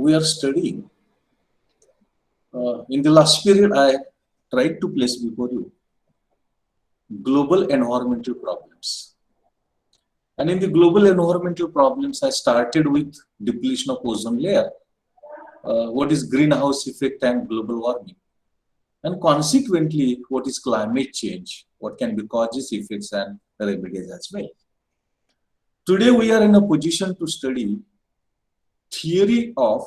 we are studying. In the last period, I tried to place before you global environmental problems. And in the global environmental problems, I started with depletion of ozone layer, what is greenhouse effect and global warming, and consequently, what is climate change, what can be causes, effects, and remedies as well. Today, we are in a position to study theory of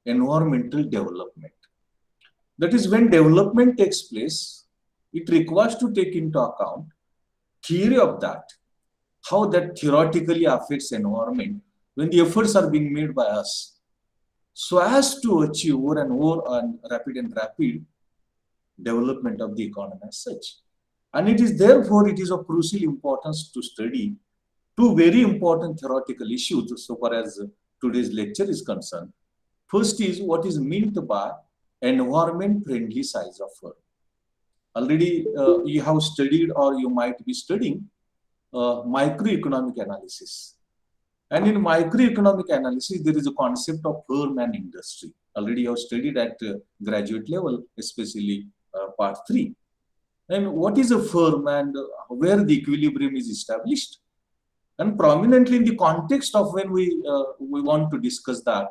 environmental development. That is, when development takes place, it requires to take into account theory of that, how that theoretically affects environment when the efforts are being made by us so as to achieve more and rapid development of the economy as such. And it is therefore it is of crucial importance to study two very important theoretical issues so far as today's lecture is concerned. First is what is meant by environment friendly size of firm. Already you have studied or you might be studying microeconomic analysis. And in microeconomic analysis, there is a concept of firm and industry. Already you have studied at graduate level, especially part 3. And what is a firm and where the equilibrium is established? And prominently in the context of when we want to discuss that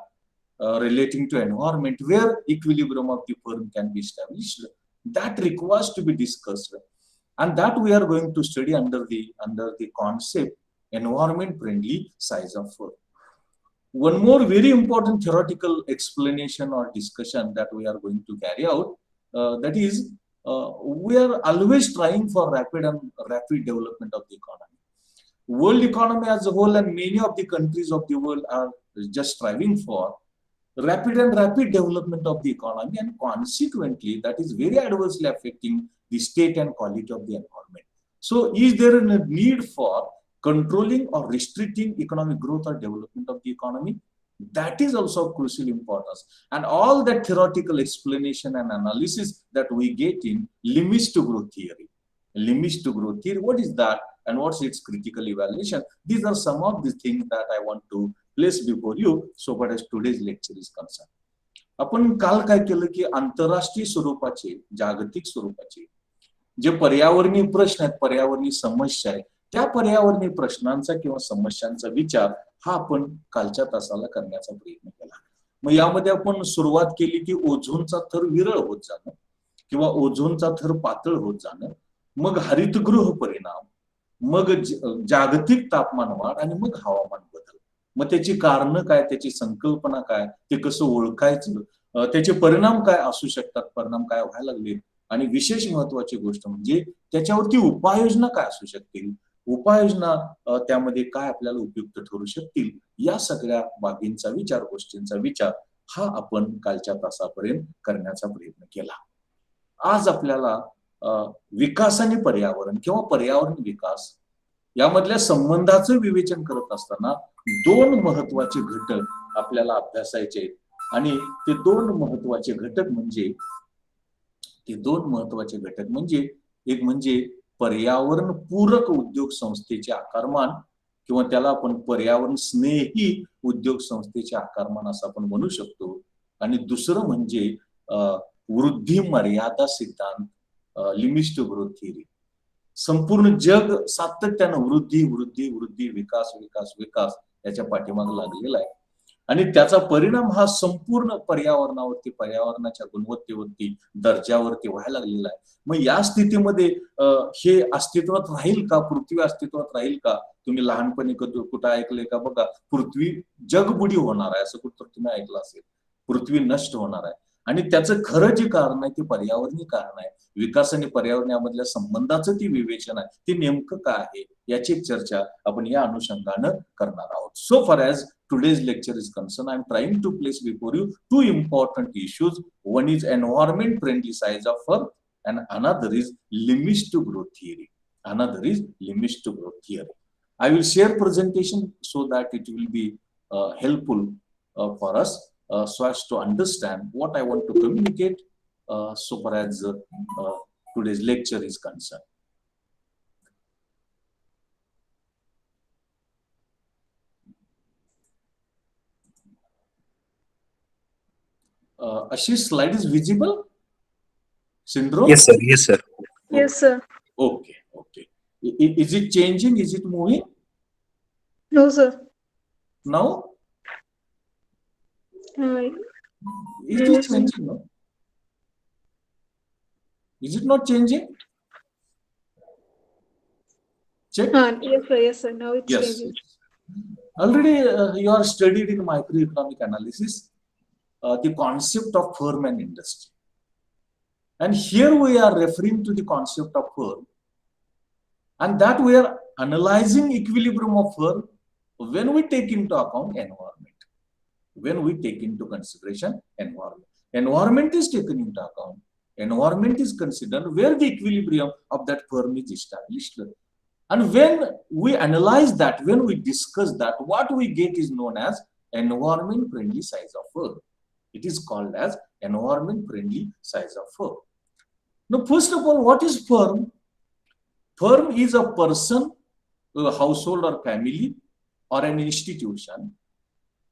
relating to environment, where equilibrium of the firm can be established, that requires to be discussed. And that we are going to study under the concept environment friendly size of firm. One more very important theoretical explanation or discussion that we are going to carry out, that is, we are always trying for rapid development of the economy. World economy as a whole and many of the countries of the world are just striving for rapid development of the economy, and consequently that is very adversely affecting the state and quality of the environment. So is there a need for controlling or restricting economic growth or development of the economy? That is also of crucial importance. And all that theoretical explanation and analysis that we get in limits to growth theory. Limits to growth theory, what is that and what's its critical evaluation? These are some of the things that I want to place before you so far as today's lecture is concerned. आपण काल काय केलं की आंतरराष्ट्रीय स्वरूपाचे, जागतिक स्वरूपाचे जे पर्यावरणीय प्रश्न आहेत, पर्यावरणीय समस्या आहेत, त्या पर्यावरणीय प्रश्नांचा किंवा समस्यांचा विचार हा आपण कालच्या तासाला करण्याचा प्रयत्न केला. मग यामध्ये आपण सुरुवात केली की ओझोनचा थर विरळ होत जाणं किंवा ओझोनचा थर पातळ होत जाणं, मग हरितगृह परिणाम, मग जागतिक तापमान वाढ आणि मग हवामान बदल. मग त्याची कारणं काय, त्याची संकल्पना काय, ते कसं ओळखायचं, त्याचे परिणाम काय असू शकतात, परिणाम काय व्हायला लागले, आणि विशेष महत्वाची गोष्ट म्हणजे त्याच्यावरती उपाययोजना काय असू शकतील, उपाययोजना त्यामध्ये काय आपल्याला उपयुक्त ठरू शकतील, या सगळ्या बाबींचा विचार, गोष्टींचा विचार हा आपण कालच्या तासापर्यंत करण्याचा प्रयत्न केला. आज आपल्याला विकास आणि पर्यावरण किंवा पर्यावरण विकास यामधल्या संबंधाचं विवेचन करत असताना दोन महत्वाचे घटक आपल्याला अभ्यासायचे आहेत. आणि ते दोन महत्वाचे घटक म्हणजे एक म्हणजे पर्यावरण पूरक उद्योग संस्थेचे आकारमान किंवा त्याला आपण पर्यावरण स्नेही उद्योग संस्थेचे आकारमान असं आपण म्हणू शकतो. आणि दुसरं म्हणजे वृद्धी मर्यादा सिद्धांत, लिमिट्स टू ग्रोथ थिअरी. संपूर्ण जग सातत्यानं वृद्धी, विकास याच्या पाठीमागे लागलेला आहे. आणि त्याचा परिणाम हा संपूर्ण पर्यावरणावरती, पर्यावरणाच्या गुणवत्तेवरती, दर्जावरती व्हायला लागलेला आहे. मग या स्थितीमध्ये हे अस्तित्वात राहील का, पृथ्वी अस्तित्वात राहील का? तुम्ही लहानपणी कुठं ऐकलंय का बघा, पृथ्वी जगबुडी होणार आहे असं कुठं तुम्ही ऐकलं असेल. पृथ्वी नष्ट होणार आहे. आणि त्याचं खरं जे कारण आहे ते पर्यावरणीय कारण आहे. विकास आणि पर्यावरण यामधल्या संबंधाचं ते विवेचन आहे, ते नेमकं काय आहे याची चर्चा आपण या अनुषंगानं करणार आहोत. So for as today's lecture is concerned, I am trying to place before you two important issues. One is environment friendly size of firm and another is limits to growth theory. I will share presentation so that it will be helpful for us so as to understand what I want to communicate so far as today's lecture is concerned. Ashish, slide is visible? Syndrome? Yes, sir. Yes, sir. Yes, Okay, sir. okay, okay. Is it changing? Is it moving? No, sir. Now? Uh, It is yes. changing, no? Is it not changing? Check. Yes, sir. Yes, sir. Now it's Yes, changing. yes. Already you are studied in microeconomic analysis the concept of firm and industry. And here we are referring to the concept of firm, and that we are analyzing equilibrium of firm when we take into account environment. When we take into consideration environment. Environment is taken into account. Environment is considered where the equilibrium of that firm is established. And when we analyze that, when we discuss that, what we get is known as environment friendly size of firm. It is called as environment friendly size of firm. Now, first of all, what is firm? Firm is a person, a household or family, or an institution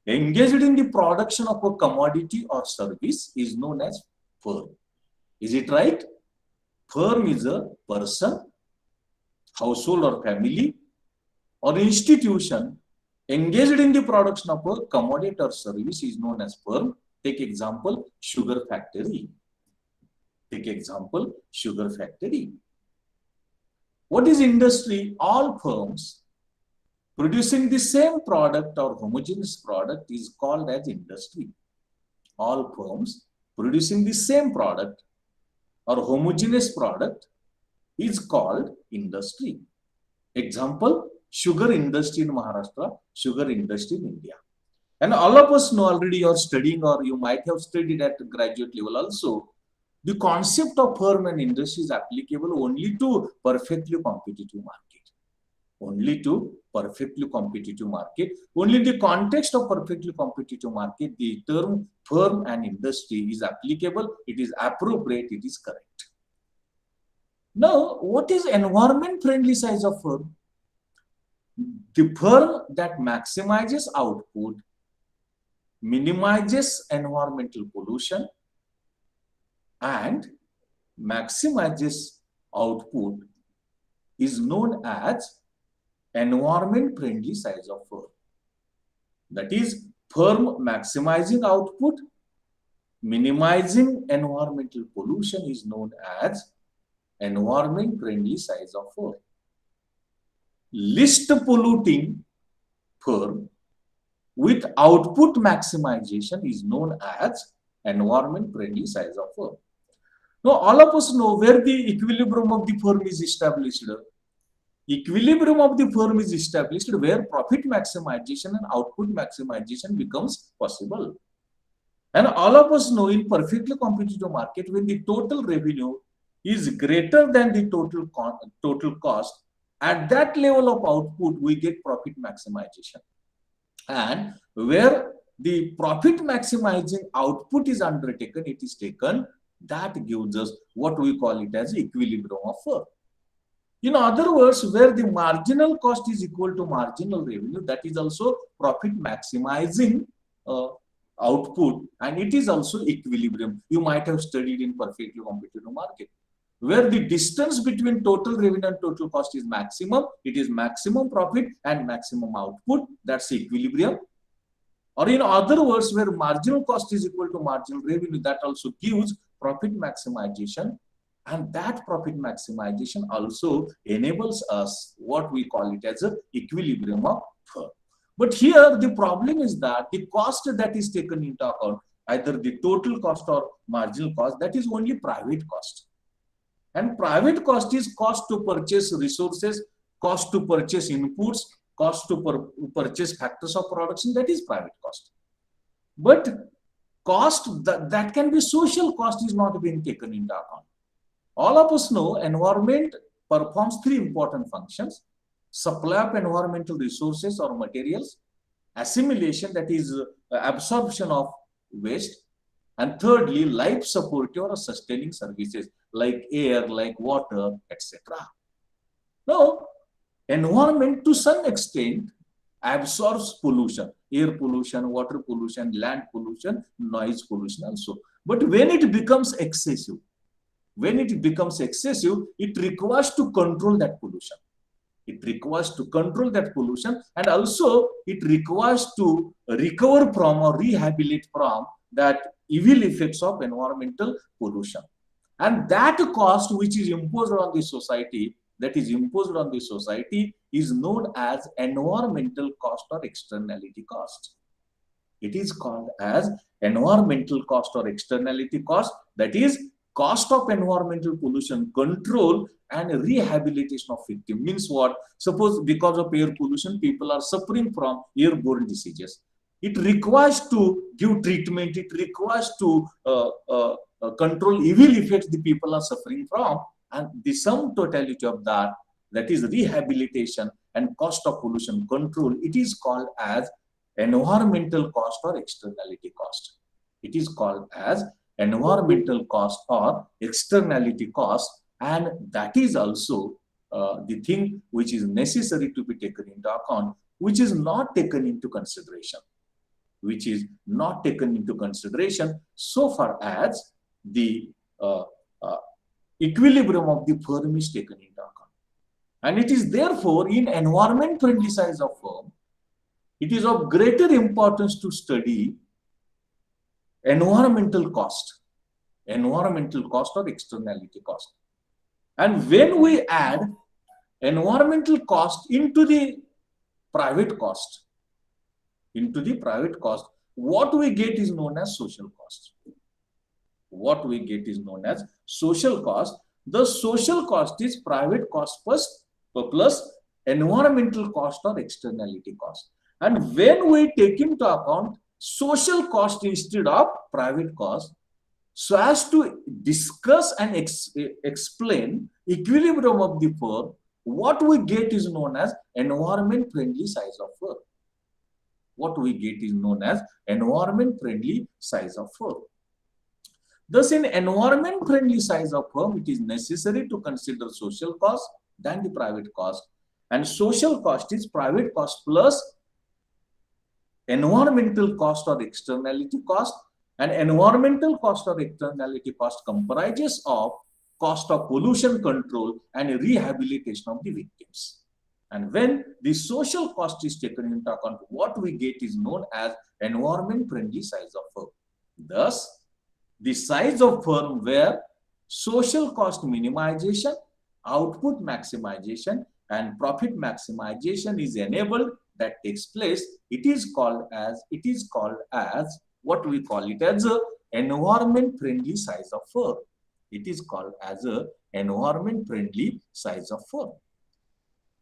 engaged in the production of a commodity or service is known as firm. Is it right? Firm is a person, household or family, or institution engaged in the production of a commodity or service is known as firm. Take example, sugar factory. Take example, sugar factory. What is industry? All firms producing the same product or homogeneous product is called as industry. All firms producing the same product or homogeneous product is called industry. Example, sugar industry in Maharashtra, sugar industry in India. And all of us know already you're studying or you might have studied at graduate level also. The concept of firm and industry is applicable only to perfectly competitive market. Only to perfectly competitive market. Only in the context of perfectly competitive market, the term firm and industry is applicable, it is appropriate, it is correct. Now, what is environment friendly size of firm? The firm that maximizes output, minimizes environmental pollution, and maximizes output is known as environment friendly size of firm. That is, firm maximizing output, minimizing environmental pollution is known as environment friendly size of firm. Least polluting firm with output maximization is known as environment friendly size of firm. Now, all of us know where the equilibrium of the firm is established. Equilibrium of the firm is established where profit maximization and output maximization becomes possible. And all of us know in perfectly competitive market, when the total revenue is greater than the total cost, at that level of output, we get profit maximization. And where the profit maximizing output is undertaken, it is taken, that gives us what we call it as equilibrium of firm. In other words, where the marginal cost is equal to marginal revenue, that is also profit maximizing output, and it is also equilibrium. You might have studied in perfectly competitive market. Where the distance between total revenue and total cost is maximum, it is maximum profit and maximum output, that's equilibrium. Or in other words, where marginal cost is equal to marginal revenue, that also gives profit maximization. And that profit maximization also enables us what we call it as a equilibrium of firm. But here the problem is that the cost that is taken into account, either the total cost or marginal cost, that is only private cost. And private cost is cost to purchase resources, cost to purchase inputs, cost to purchase factors of production, that is private cost. But cost that can be social cost is not being taken into account. All of us know environment performs three important functions: supply of environmental resources or materials, assimilation, that is absorption of waste, and thirdly, life supportive or sustaining services like air, like water, etc. Now, environment to some extent absorbs pollution. air pollution, water pollution, land pollution, noise pollution also. But when it becomes excessive, it requires to control that pollution. It requires to control that pollution, and also it requires to recover from or rehabilitate from that evil effects of environmental pollution. And that cost which is imposed on the society, is known as environmental cost or externality cost. It is called as environmental cost or externality cost, that is cost of environmental pollution control and rehabilitation of victim. Means what? Suppose because of air pollution, people are suffering from airborne diseases. It requires to give treatment, it requires to control evil effects the people are suffering from, and the sum totality of that, that is rehabilitation and cost of pollution control, it is called as environmental cost or externality cost. It is called as environmental cost or externality cost, and that is also the thing which is necessary to be taken into account, which is not taken into consideration, so far as the equilibrium of the firm is taken into account. And it is therefore in environment friendly size of firm, it is of greater importance to study environmental cost or externality cost. And when we add environmental cost into the private cost, what we get is known as social cost. The social cost is private cost plus environmental cost or externality cost. And when we take into account social cost instead of private cost, so as to discuss and explain equilibrium of the firm, what we get is known as environment friendly size of firm. Thus, in environment friendly size of firm, it is necessary to consider social cost than the private cost. And social cost is private cost plus environmental cost or externality cost. And environmental cost or externality cost comprises of cost of pollution control and rehabilitation of the victims. And when the social cost is taken into account, what we get is known as environment friendly size of firm. Thus, the size of firm where social cost minimization, output maximization, and profit maximization is enabled, that takes place, it is called as what we call it as a environment friendly size of firm. It is called as a environment friendly size of firm.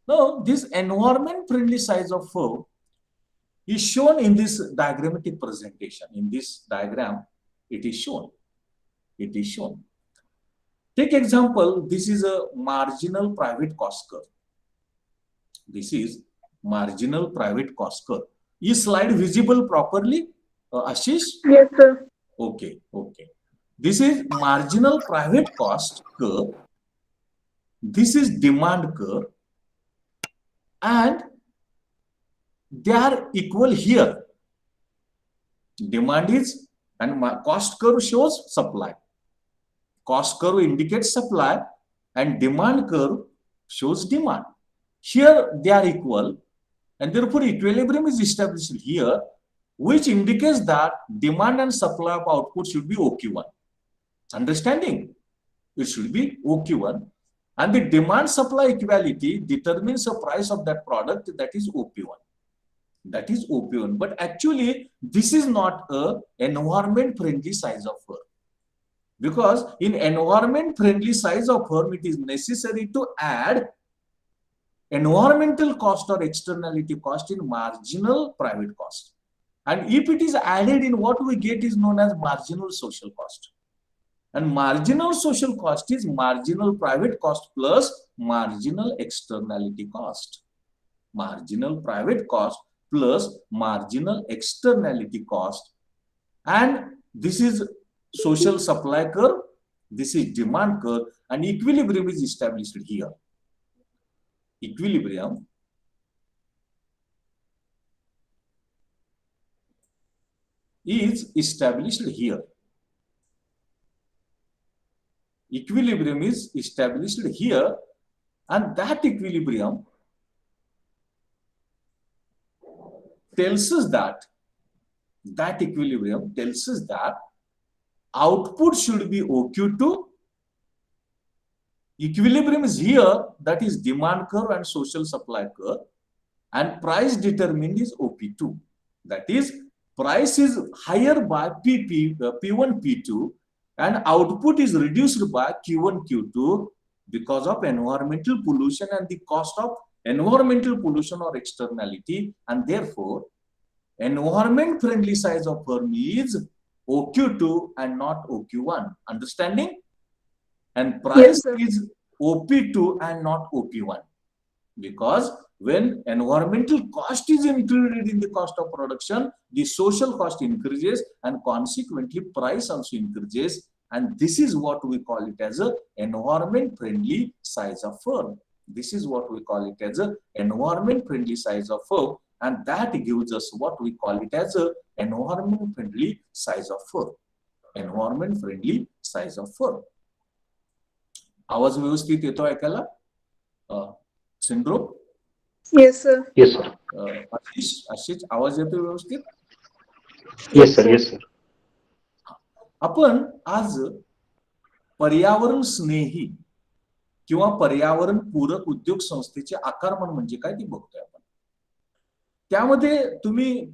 Now, this environment friendly size of firm is shown in this diagrammatic presentation. In this diagram, it is shown. Take example, this is a marginal private cost curve. Is slide visible properly, Ashish? Yes, sir. Okay. This is marginal private cost curve. This is demand curve. And they are equal here. Demand is, and cost curve shows supply. Cost curve indicates supply, and demand curve shows demand. Here they are equal, and therefore equilibrium is established here, which indicates that demand and supply of output should be OQ1. Understanding? It should be OQ1. And the demand supply equality determines the price of that product, that is OP1. But actually, this is not a environment friendly size of firm. Because in environment friendly size of firm, it is necessary to add environmental cost or externality cost in marginal private cost. And if it is added in, what we get is known as marginal social cost. And marginal social cost is marginal private cost plus marginal externality cost. Marginal private cost plus marginal externality cost. And this is social supply curve, this is demand curve, and equilibrium is established here. Equilibrium is established here. Equilibrium is established here, and that equilibrium tells us that output should be OQ2. Equilibrium is here, that is demand curve and social supply curve, and price determined is OP2. That is, price is higher by P1, P2, and output is reduced by Q1, Q2 because of environmental pollution and the cost of environmental pollution or externality, and therefore environment friendly size of firm is OQ2 and not OQ1. Understanding? And price is OP2 and not OP1, because when environmental cost is included in the cost of production, the social cost increases and consequently price also increases, and this is what we call it as a environment friendly size of firm. This is what we call it as a environment friendly size of firm, and that gives us what we call it as a environment friendly size of firm. Environment friendly size of firm. आवाज व्यवस्थित येतो ऐकायला? Syndrome? Yes, sir. Yes, sir. Ashish आवाज येतो व्यवस्थित? Yes, sir. Yes, sir. आपण आज पर्यावरण स्नेही किंवा पर्यावरण पूरक उद्योग संस्थेचे आकारमान म्हणजे काय ते बघतोय आपण. त्यामध्ये तुम्ही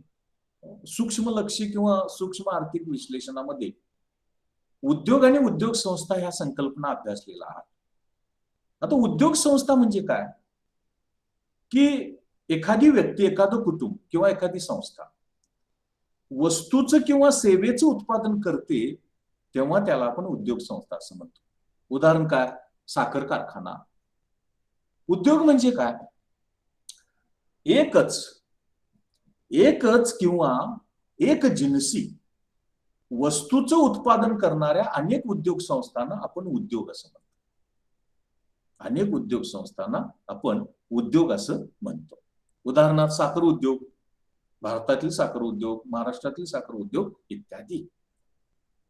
सूक्ष्म लक्ष्य किंवा सूक्ष्म आर्थिक विश्लेषणामध्ये उद्योग आणि उद्योग संस्था ह्या संकल्पना अभ्यासलेल्या आहात. आता उद्योग संस्था म्हणजे काय की एखादी व्यक्ती, एखादं कुटुंब किंवा एखादी संस्था वस्तूचं किंवा सेवेचं उत्पादन करते तेव्हा त्याला आपण उद्योग संस्था असं म्हणतो. उदाहरण काय? साखर कारखाना. उद्योग म्हणजे काय? एकच किंवा एक जिनसी वस्तूचं उत्पादन करणाऱ्या अनेक उद्योग संस्थांना आपण उद्योग असं म्हणतो. अनेक उद्योग संस्थांना आपण उद्योग असं म्हणतो. उदाहरणार्थ साखर उद्योग, भारतातील साखर उद्योग, महाराष्ट्रातील साखर उद्योग इत्यादी.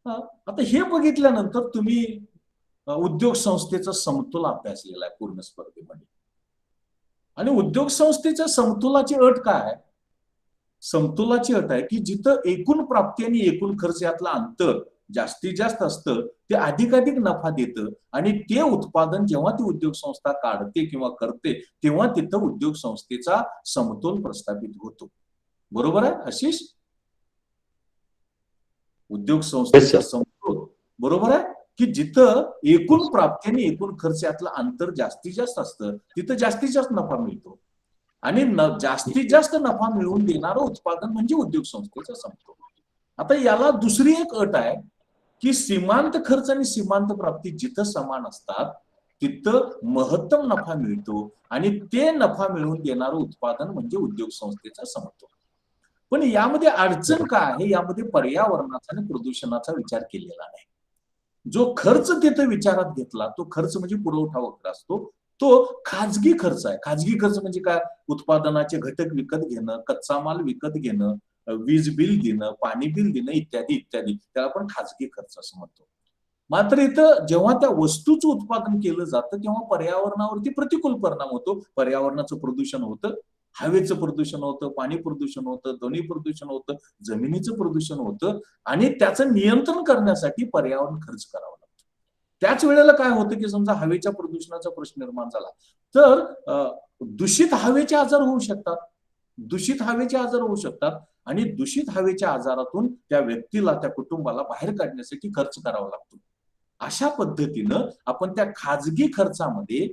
आता हे बघितल्यानंतर तुम्ही उद्योग संस्थेचा समतोल अभ्यासलेला आहे पूर्ण स्पर्धेमध्ये. आणि उद्योग संस्थेच्या समतोलाची अट काय? समतोलाची अट आहे की जिथं एकूण प्राप्ती आणि एकूण खर्च यातलं अंतर जास्तीत जास्त असतं ते अधिकाधिक नफा देतं, आणि ते उत्पादन जेव्हा ती उद्योग संस्था काढते किंवा करते तेव्हा तिथं उद्योग संस्थेचा समतोल प्रस्थापित होतो. बरोबर आहे आशिष? उद्योग संस्थेचा समतोल बरोबर आहे की जिथं एकूण प्राप्ती आणि एकूण खर्च यातलं अंतर जास्तीत जास्त असतं तिथं जास्तीत जास्त नफा मिळतो, आणि जास्तीत जास्त नफा मिळवून देणारं उत्पादन म्हणजे उद्योग संस्थेचा समतोल. आता याला दुसरी एक अट आहे की सीमांत खर्च आणि सीमांत प्राप्ती जिथं समान असतात तिथं महत्तम नफा मिळतो, आणि ते नफा मिळवून देणारं उत्पादन म्हणजे उद्योग संस्थेचा समतोल. पण यामध्ये अडचण काय आहे? यामध्ये पर्यावरणाचा आणि प्रदूषणाचा विचार केलेला नाही. जो खर्च तिथे विचारात घेतला तो खर्च म्हणजे पुरवठा वक्र असतो, तो खाजगी खर्च आहे. खाजगी खर्च म्हणजे काय? उत्पादनाचे घटक विकत घेणं, कच्चा माल विकत घेणं, वीज बिल देणं, पाणी बिल देणं इत्यादी इत्यादी, त्याला आपण खाजगी खर्च असं म्हणतो. मात्र इथं जेव्हा त्या वस्तूचं उत्पादन केलं जातं तेव्हा पर्यावरणावरती प्रतिकूल परिणाम होतो. पर्यावरणाचं प्रदूषण होतं, हवेचं प्रदूषण होतं, पाणी प्रदूषण होतं, ध्वनी प्रदूषण होतं, जमिनीचं प्रदूषण होतं, आणि त्याचं नियंत्रण करण्यासाठी पर्यावरण खर्च करावा लागतो. त्याच वेळेला काय होतं की समजा हवेच्या प्रदूषणाचा प्रश्न निर्माण झाला तर दूषित हवेचे आजार होऊ शकतात. दूषित हवेचे आजार होऊ शकतात, आणि दूषित हवेच्या आजारातून त्या व्यक्तीला, त्या कुटुंबाला बाहेर काढण्यासाठी खर्च करावा लागतो. अशा पद्धतीनं आपण त्या खाजगी खर्चामध्ये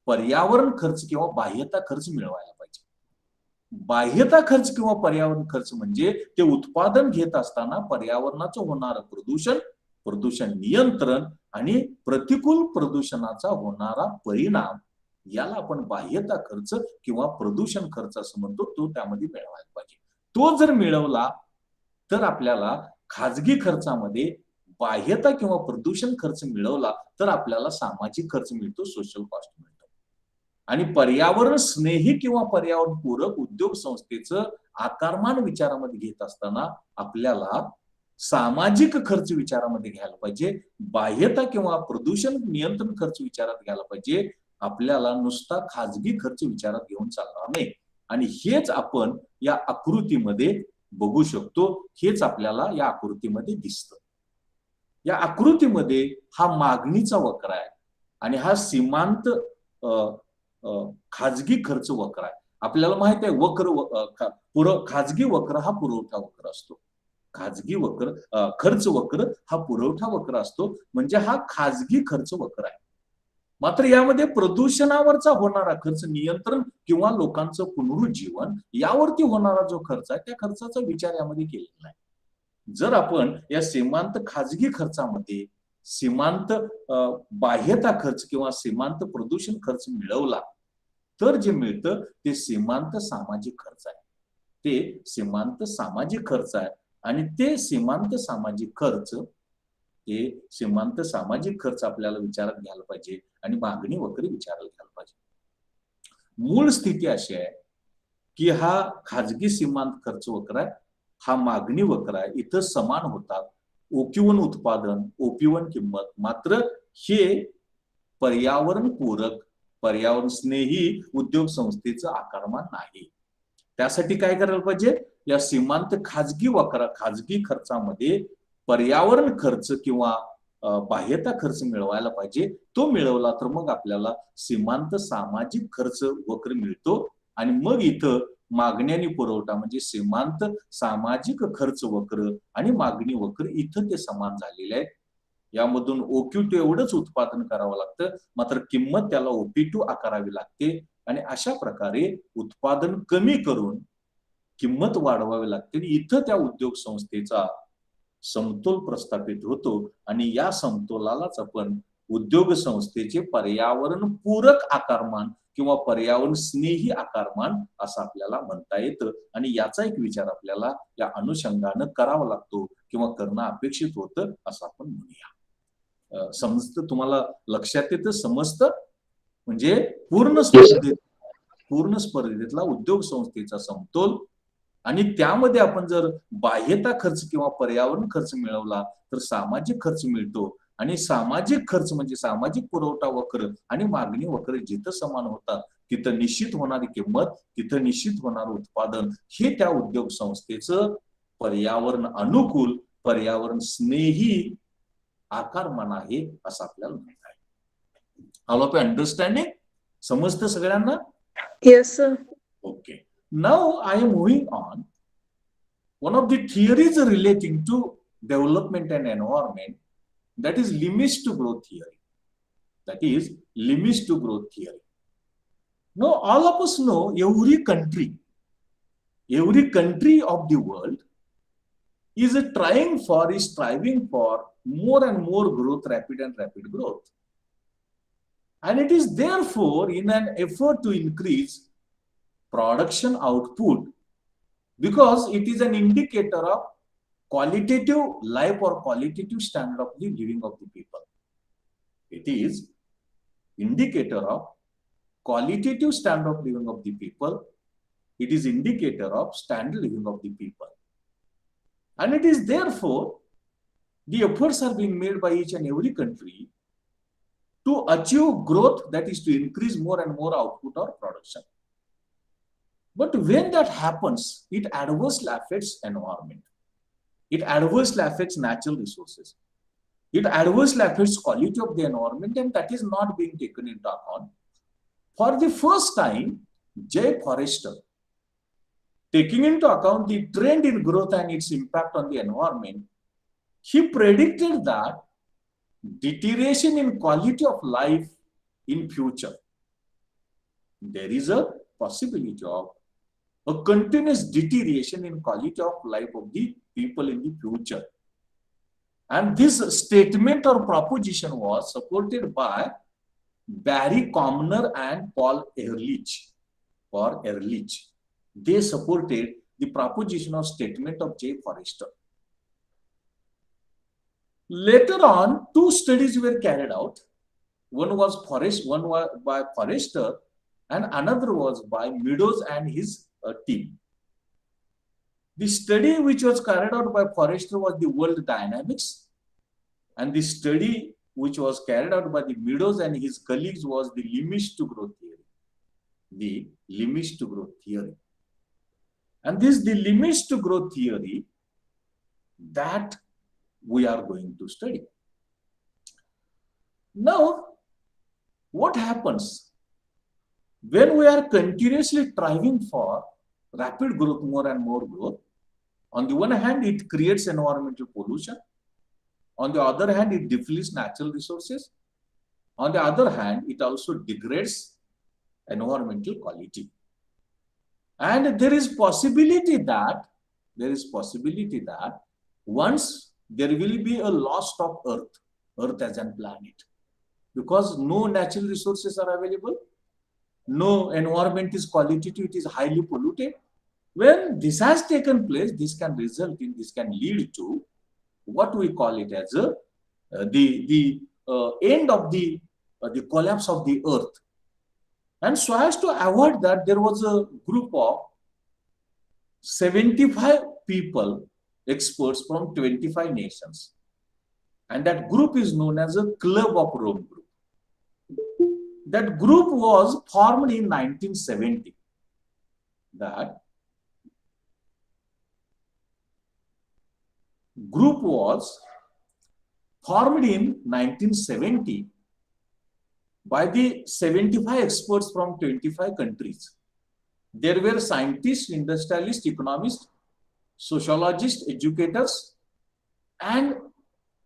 पर्यावरण खर्च किंवा बाह्यता खर्च मिळवायला पाहिजे. बाह्यता खर्च किंवा पर्यावरण खर्च म्हणजे ते उत्पादन घेत असताना पर्यावरणाचं होणारं प्रदूषण, प्रदूषण नियंत्रण आणि प्रतिकूल प्रदूषणाचा होणारा परिणाम, याला आपण बाह्यता खर्च किंवा प्रदूषण खर्च असं म्हणतो. तो त्यामध्ये मिळवायला पाहिजे. तो जर मिळवला तर आपल्याला खाजगी खर्चामध्ये बाह्यता किंवा प्रदूषण खर्च मिळवला तर आपल्याला सामाजिक खर्च मिळतो, सोशल कॉस्ट मिळतो. आणि पर्यावरण स्नेही किंवा पर्यावरण पूरक उद्योग संस्थेचं आकारमान विचारामध्ये घेत असताना आपल्याला सामाजिक खर्च विचारामध्ये घ्यायला पाहिजे, बाह्यता किंवा प्रदूषण नियंत्रण खर्च विचारात घ्यायला पाहिजे. आपल्याला नुसता खाजगी खर्च विचारात घेऊन चालणार नाही. आणि हेच आपण या आकृतीमध्ये बघू शकतो. हेच आपल्याला या आकृतीमध्ये दिसतं. या आकृतीमध्ये हा मागणीचा वक्र आहे आणि हा सीमांत खाजगी खर्च वक्र आहे. आपल्याला माहित आहे खाजगी वक्र हा पुरवठा वक्र असतो. खाजगी वक्र खर्च वक्र हा पुरवठा वक्र असतो, म्हणजे हा खाजगी खर्च वक्र आहे. मात्र यामध्ये प्रदूषणावरचा होणारा खर्च, नियंत्रण किंवा लोकांचं पुनरुज्जीवन यावरती होणारा जो खर्च आहे त्या खर्चाचा विचार यामध्ये केलेला नाही. जर आपण या सीमांत खाजगी खर्चामध्ये सीमांत बाह्यता खर्च किंवा सीमांत प्रदूषण खर्च मिळवला तर जे मिळतं ते सीमांत सामाजिक खर्च आहे. ते सीमांत सामाजिक खर्च आहे आणि ते सीमांत सामाजिक खर्च आपल्याला विचारात घ्यायला पाहिजे आणि मागणी वक्र विचारात घ्यायला पाहिजे. मूळ स्थिती अशी आहे की हा खाजगी सीमांत खर्च वक्र आहे, हा मागणी वक्र आहे. इथं समान होतात. OQ1 उत्पादन, OP1 किंमत. मात्र हे पर्यावरण पूरक, पर्यावरण स्नेही उद्योग संस्थेचं आकारमान नाही. त्यासाठी काय करायला पाहिजे? या सीमांत खाजगी खर्चामध्ये पर्यावरण खर्च किंवा बाह्यता खर्च मिळवायला पाहिजे. तो मिळवला तर मग आपल्याला सीमांत सामाजिक खर्च वक्र मिळतो आणि मग इथं मागणी आणि पुरवठा म्हणजे सीमांत सामाजिक खर्च वक्र आणि मागणी वक्र इथं ते समान झालेले आहेत. यामधून OQ2 एवढंच उत्पादन करावं लागतं, मात्र किंमत त्याला OP2 आकारावी लागते आणि अशा प्रकारे उत्पादन कमी करून किंमत वाढवावी लागते. इथं त्या उद्योग संस्थेचा समतोल प्रस्थापित होतो आणि या समतोलालाच आपण उद्योग संस्थेचे पर्यावरण पूरक आकारमान किंवा पर्यावरण स्नेही आकारमान असं आपल्याला म्हणता येतं. आणि याचा एक विचार आपल्याला या अनुषंगानं करावा लागतो किंवा करणं अपेक्षित होतं असं आपण म्हणूया. समजतं? तुम्हाला लक्षात येतं? समजतं? म्हणजे पूर्ण स्पर्धेतला उद्योग संस्थेचा समतोल आणि त्यामध्ये आपण जर बाह्यता खर्च किंवा पर्यावरण खर्च मिळवला तर सामाजिक खर्च मिळतो आणि सामाजिक खर्च म्हणजे सामाजिक पुरवठा वक्र आणि मागणी वक्र जिथं समान होतात तिथं निश्चित होणारी किंमत, तिथं निश्चित होणारं उत्पादन हे त्या उद्योग संस्थेचं पर्यावरण अनुकूल, पर्यावरण स्नेही आकारमान आहे असं आपल्याला म्हणता येईल. All of you understanding? समजतं सगळ्यांना? Yes, sir. Okay. Now I am moving on. One of the theories relating to development and environment, that is limits to growth theory. That is limits to growth theory. Now all of us know every country of the world is striving for more and more growth, rapid growth. And it is therefore in an effort to increase production output, because it is an indicator of qualitative life or qualitative standard of the living of the people. It is indicator of qualitative standard of living of the people. It is indicator of standard living of the people. And it is therefore the efforts are being made by each and every country to achieve growth, that is to increase more and more output or production. But when that happens, it adversely affects environment. It adversely affects natural resources. It adversely affects quality of the environment, and that is not being taken into account. For the first time, Jay Forrester, taking into account the trend in growth and its impact on the environment, he predicted that deterioration in quality of life in future. There is a possibility of a continuous deterioration in quality of life of the people in the future. And this statement or proposition was supported by Barry Commoner and Paul Ehrlich. They supported the proposition or statement of Jay Forrester. Later on, two studies were carried out. One was by Forrester and another was by Meadows and his team. The study which was carried out by Forrester was the world dynamics, and the study which was carried out by the Meadows and his colleagues was the limits to growth theory. The limits to growth theory. And this the limits to growth theory that we are going to study. Now, what happens when we are continuously striving for rapid growth, more and more growth? On the one hand, it creates environmental pollution. On the other hand, it depletes natural resources. On the other hand, it also degrades environmental quality. And there is possibility that once there will be a loss of Earth as a planet, because no natural resources are available, no environment is qualitative, it is highly polluted. When this has taken place, this can lead to what we call it as the end of the collapse of the Earth. And so as to avoid that, there was a group of 75 people, experts from 25 nations. And that group is known as a Club of Rome group. That group was formed in 1970. That group was formed in 1970 by the 75 experts from 25 countries. There were scientists, industrialists, economists, sociologists, educators, and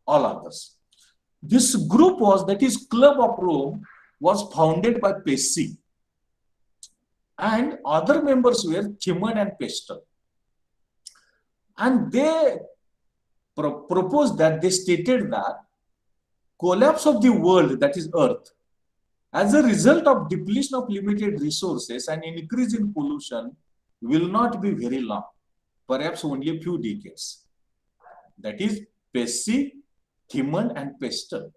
all others. This group was, that is Club of Rome, was founded by Pesce, and other members were Timon and Pestel. And they proposed that, they stated that collapse of the world, that is Earth, as a result of depletion of limited resources and increase in pollution will not be very long, perhaps only a few decades. That is Pesce, Timon, and Pestel.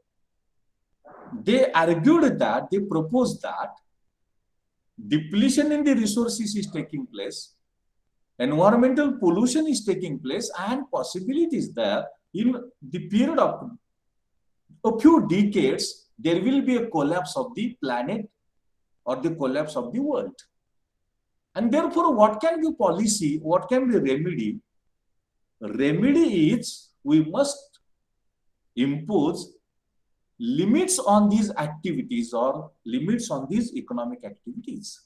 They argued that, they proposed that depletion in the resources is taking place, environmental pollution is taking place, and possibilities there in the period of a few decades, there will be a collapse of the planet or the collapse of the world. And therefore, what can be policy? What can be remedy? Remedy is we must impose limits on these activities or limits on these economic activities.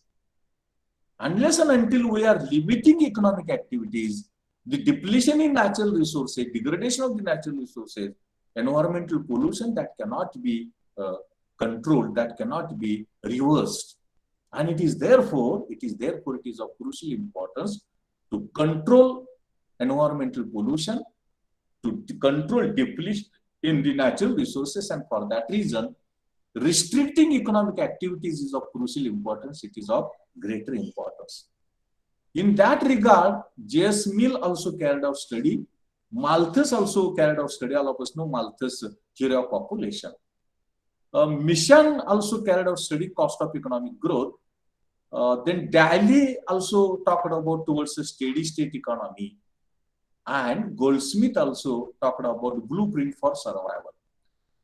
Unless and until we are limiting economic activities, the depletion in natural resources, degradation of the natural resources, environmental pollution, that cannot be controlled, that cannot be reversed. And it is therefore of crucial importance to control environmental pollution, to control depletion in the natural resources, and for that reason, restricting economic activities is of crucial importance, it is of greater importance. In that regard, J.S. Mill also carried out study, Malthus also carried out study, all of us know Malthus' theory of population. Mission also carried out study, cost of economic growth. Then Daly also talked about towards a steady state economy, and Goldsmith also talked about blueprint for survival.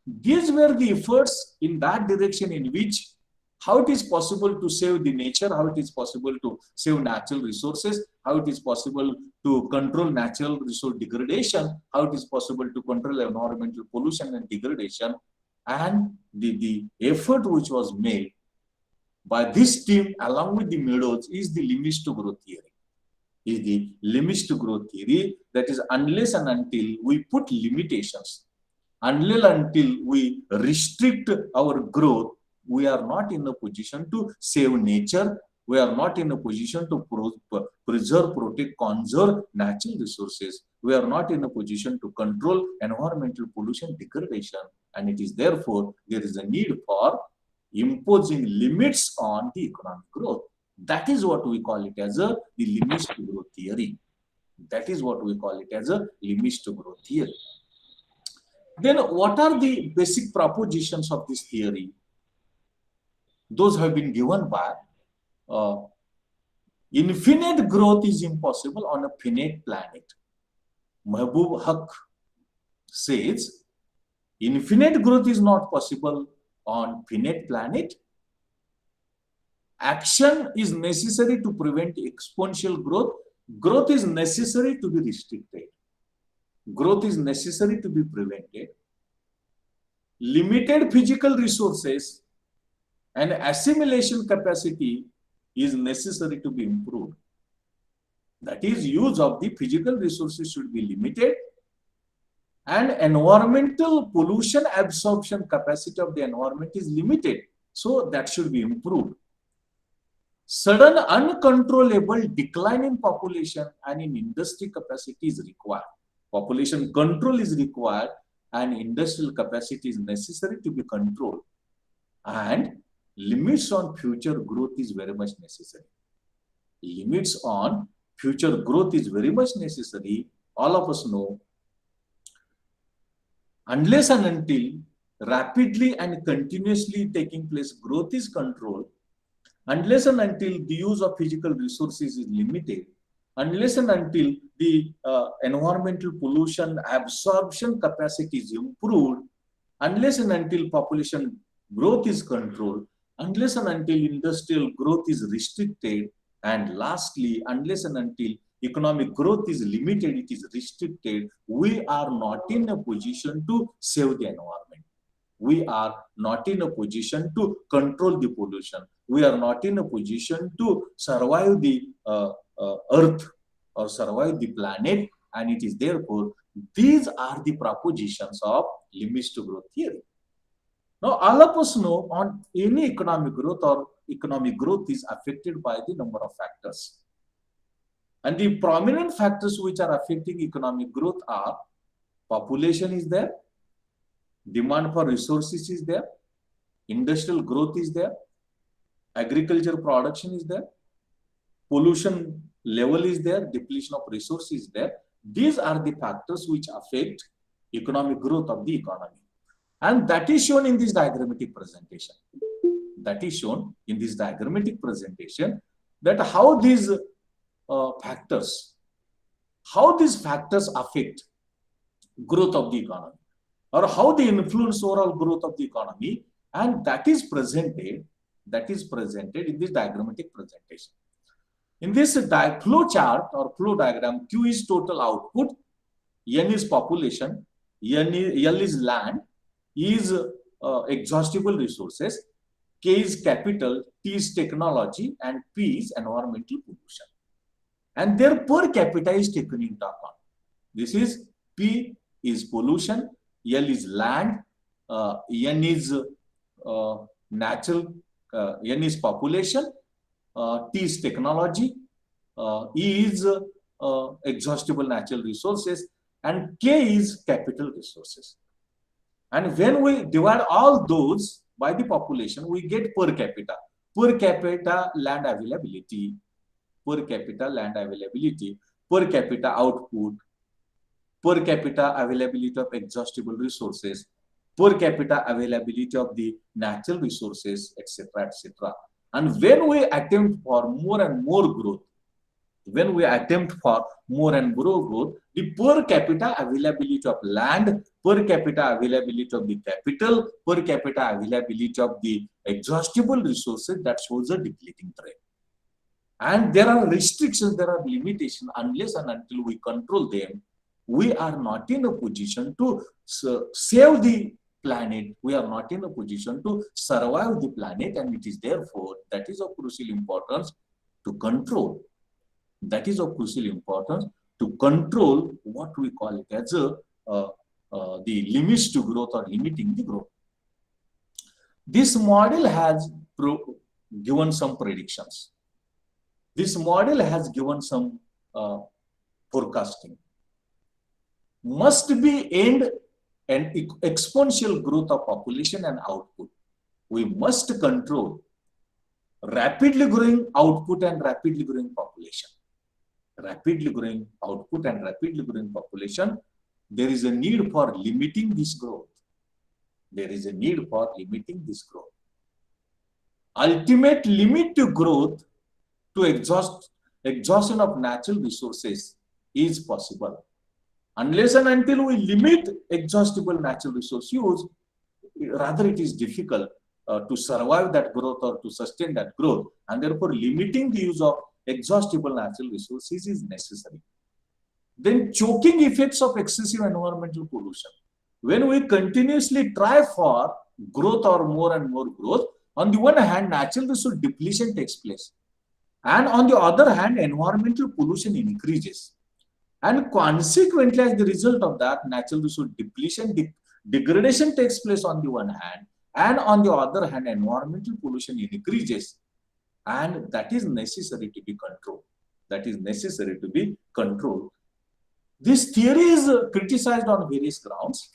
These were the efforts in that direction, in which how it is possible to save the nature, how it is possible to save natural resources, how it is possible to control natural resource degradation, how it is possible to control environmental pollution and degradation. And the effort which was made by this team along with the Meadows is the limits to growth theory. Is the limits to growth theory, that is, unless and until we put limitations, until we restrict our growth, we are not in a position to save nature, we are not in a position to preserve, protect, conserve natural resources, we are not in a position to control environmental pollution, degradation, and it is therefore there is a need for imposing limits on the economic growth. That is what we call it as the limits to growth theory. That is what we call it as a limits to growth theory. Then what are the basic propositions of this theory? Those have been given by infinite growth is impossible on a finite planet. Mahbub Haq says infinite growth is not possible on finite planet. Action is necessary to prevent exponential growth. Growth is necessary to be restricted. Growth is necessary to be prevented. Limited physical resources and assimilation capacity is necessary to be improved. That is, use of the physical resources should be limited, and environmental pollution absorption capacity of the environment is limited. So that should be improved. Sudden uncontrollable decline in population and in industry capacity is required. Population control is required and industrial capacity is necessary to be controlled. And limits on future growth is very much necessary. Limits on future growth is very much necessary. All of us know, unless and until rapidly and continuously taking place growth is controlled, unless and until the use of physical resources is limited, unless and until the environmental pollution absorption capacity is improved, unless and until population growth is controlled, unless and until industrial growth is restricted, and lastly, unless and until economic growth is limited, it is restricted, we are not in a position to save the environment. We are not in a position to control the pollution. We are not in a position to survive the earth or survive the planet, and it is therefore, these are the propositions of limits to growth theory. Now, all of us know on any economic growth or economic growth is affected by the number of factors. And the prominent factors which are affecting economic growth are population is there, demand for resources is there, industrial growth is there, agriculture production is there, pollution level is there, depletion of resources is there. These are the factors which affect economic growth of the economy. And that is shown in this diagrammatic presentation. That is shown in this diagrammatic presentation, that how these factors affect growth of the economy, or how they influence overall growth of the economy, and that is presented in this diagrammatic presentation. In this flow chart or flow diagram, Q is total output, N is population, L is land, E is exhaustible resources, K is capital, T is technology, and P is environmental pollution. And their per capita is taken into account. This is P is pollution, L is land, N is N is population, T is technology, E is exhaustible natural resources, and K is capital resources. And when we divide all those by the population, we get per capita land availability, per capita output, per capita availability of exhaustible resources, per capita availability of the natural resources, etc., etc. And when we attempt for more and more growth, the per capita availability of land, per capita availability of the capital, per capita availability of the exhaustible resources, that shows a depleting trend. And there are restrictions, there are limitations. Unless and until we control them, we are not in a position to save the planet. We are not in a position to survive the planet, and it is therefore, that is of crucial importance to control. That is of crucial importance to control what we call it as the limits to growth or limiting the growth. This model has given some predictions. This model has given some forecasting. Must be end and exponential growth of population and output. We must control rapidly growing output and rapidly growing population. Rapidly growing output and rapidly growing population, there is a need for limiting this growth. There is a need for limiting this growth. Ultimate limit to growth to exhaustion of natural resources is possible. Unless and until we limit exhaustible natural resource use, rather it is difficult to survive that growth or to sustain that growth, and therefore limiting the use of exhaustible natural resources is necessary. Then choking effects of excessive environmental pollution. When we continuously try for growth or more and more growth, on the one hand, natural resource depletion takes place. And on the other hand, environmental pollution increases. And consequently, as the result of that, natural resource depletion, degradation takes place on the one hand, and on the other hand, environmental pollution increases. And that is necessary to be controlled. That is necessary to be controlled. This theory is criticized on various grounds.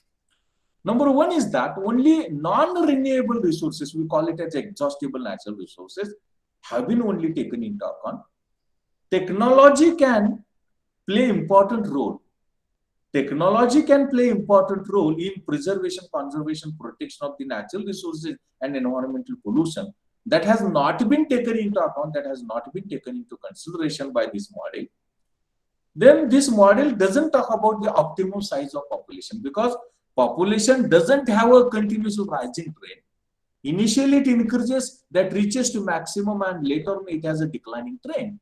Number one is that only non-renewable resources, we call it as exhaustible natural resources, have been only taken into account. Technology can play important role. Technology can play important role in preservation, conservation, protection of the natural resources and environmental pollution. That has not been taken into account, that has not been taken into consideration by this model. Then this model doesn't talk about the optimum size of population, because population doesn't have a continuous rising trend. Initially it increases, that reaches to maximum, and later it has a declining trend.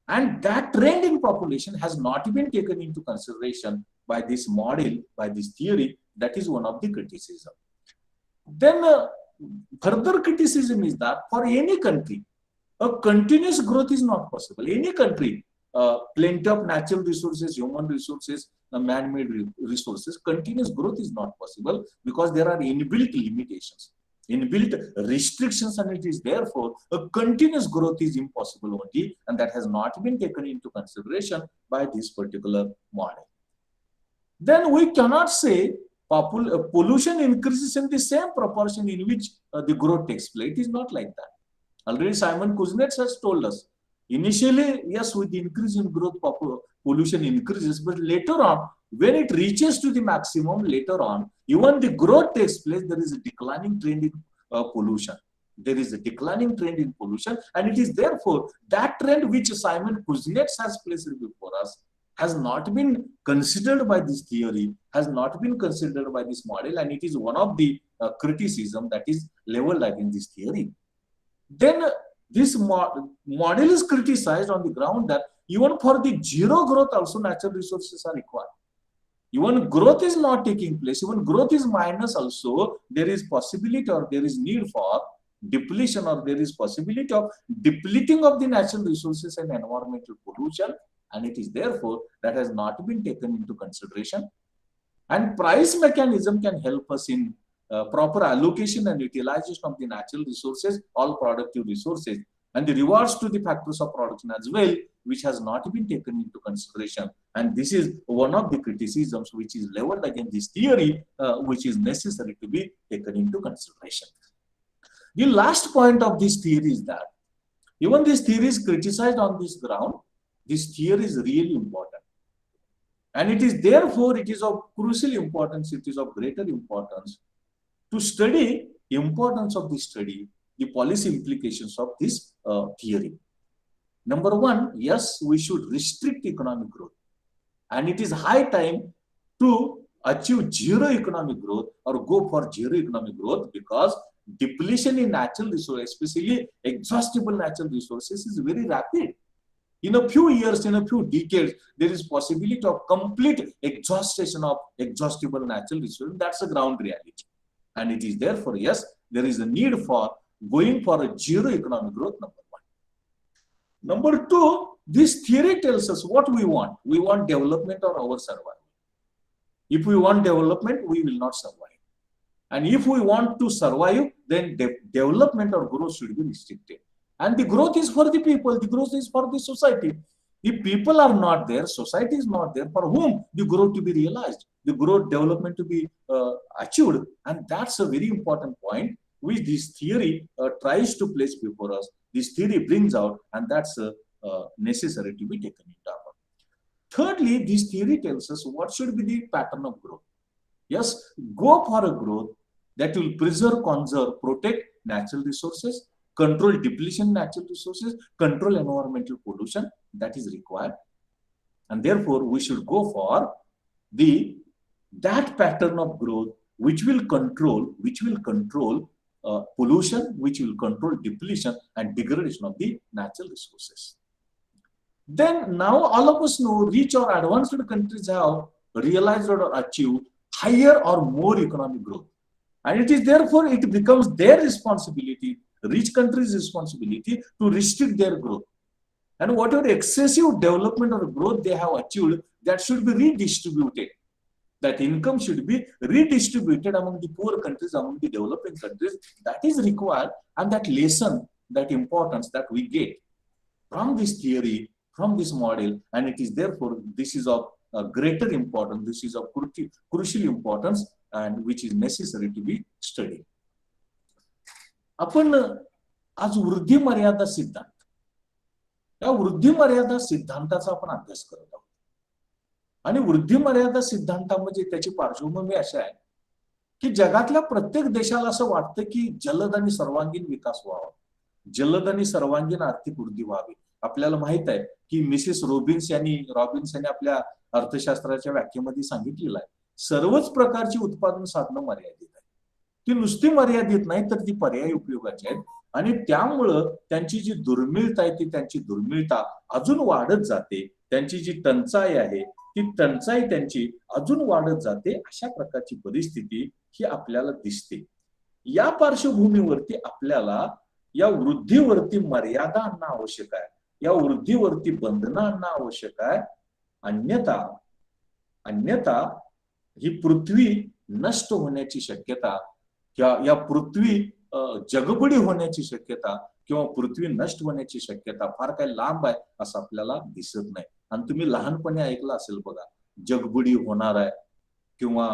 And that trend in population has not been taken into consideration by this model, by this theory. That is one of the criticism. Then further criticism is that for any country, a continuous growth is not possible. Any country, plenty of natural resources, human resources, man-made resources, continuous growth is not possible because there are inbuilt limitations, inbuilt restrictions, and it is therefore a continuous growth is impossible only, and that has not been taken into consideration by this particular model. Then we cannot say pollution increases in the same proportion in which the growth takes place. It is not like that. Already Simon Kuznets has told us, initially, yes, with the increase in growth, pollution increases, but later on, when it reaches to the maximum, later on, even the growth takes place, there is a declining trend in pollution. There is a declining trend in pollution, and it is therefore that trend which Simon Kuznets has placed before us has not been considered by this theory, has not been considered by this model, and it is one of the criticism that is leveled against this theory. Then this model is criticized on the ground that even for the zero growth also natural resources are required. Even growth is not taking place, even growth is minus also, there is possibility or there is need for depletion, or there is possibility of depleting of the natural resources and environmental pollution, and it is therefore that has not been taken into consideration. And price mechanism can help us in proper allocation and utilization of the natural resources, all productive resources, and the rewards to the factors of production as well, which has not been taken into consideration. And this is one of the criticisms which is leveled against this theory, which is necessary to be taken into consideration. The last point of this theory is that even this theory is criticized on this ground, this theory is really important. And it is therefore, it is of crucial importance, it is of greater importance to study the importance of this study, the policy implications of this theory. Number one, yes, we should restrict economic growth. And it is high time to achieve zero economic growth or go for zero economic growth, because depletion in natural resources, especially exhaustible natural resources, is very rapid. In a few years, in a few decades, there is possibility of complete exhaustion of exhaustible natural resources. That's a ground reality. And it is therefore, yes, there is a need for going for a zero economic growth, number one. Number two, this theory tells us what we want. We want development or our survival. If we want development, we will not survive. And if we want to survive, then development or growth should be restricted. And the growth is for the people, the growth is for the society. If people are not there, society is not there, for whom the growth to be realized, the growth development to be achieved. And that's a very important point which this theory tries to place before us. This theory brings out, and that's necessary to be taken into account. Thirdly, this theory tells us what should be the pattern of growth. Yes, go for a growth that will preserve, conserve, protect natural resources, control depletion in natural resources, control environmental pollution. That is required, and therefore we should go for that pattern of growth which will control pollution, which will control depletion and degradation of the natural resources. Then now all of us know rich or advanced countries have realized or achieved higher or more economic growth, and it is therefore it becomes their responsibility, rich countries' responsibility, to restrict their growth, and whatever excessive development or growth they have achieved, that should be redistributed. That income should be redistributed among the poor countries, among the developing countries. That is required, and that lesson, that importance that we get from this theory, from this model, and it is therefore this is of greater importance, this is of crucial importance, and which is necessary to be studied. आपण आज वृद्धी मर्यादा सिद्धांत, या वृद्धी मर्यादा सिद्धांताचा आपण अभ्यास करत आहोत. आणि वृद्धी मर्यादा सिद्धांतामध्ये त्याची पार्श्वभूमी अशी आहे की जगातल्या प्रत्येक देशाला असं वाटतं की जलद आणि सर्वांगीण विकास व्हावा, जलद आणि सर्वांगीण आर्थिक वृद्धी व्हावी. आपल्याला माहित आहे की मिसेस रॉबिन्स यांनी आपल्या अर्थशास्त्राच्या व्याख्येमध्ये सांगितलेलं आहे, सर्वच प्रकारची उत्पादन साधनं मर्यादित आहेत. ती नुसती मर्यादित नाही तर ती पर्यायी उपयोगाची आहेत, आणि त्यामुळं त्यांची जी दुर्मिळता आहे ती त्यांची दुर्मिळता अजून वाढत जाते. त्यांची जी टंचाई आहे ती टंचाई त्यांची अजून वाढत जाते. अशा प्रकारची परिस्थिती ही आपल्याला दिसते. या पार्श्वभूमीवरती आपल्याला या वृद्धीवरती मर्यादा आणणं आवश्यक आहे, या वृद्धीवरती बंधनं आणणं आवश्यक आहे. अन्यथा ही पृथ्वी नष्ट होण्याची शक्यता, या पृथ्वी जगबुडी होण्याची शक्यता किंवा पृथ्वी नष्ट होण्याची शक्यता फार काही लांब आहे असं आपल्याला दिसत नाही. आणि तुम्ही लहानपणी ऐकलं असेल बघा, जगबुडी होणार आहे किंवा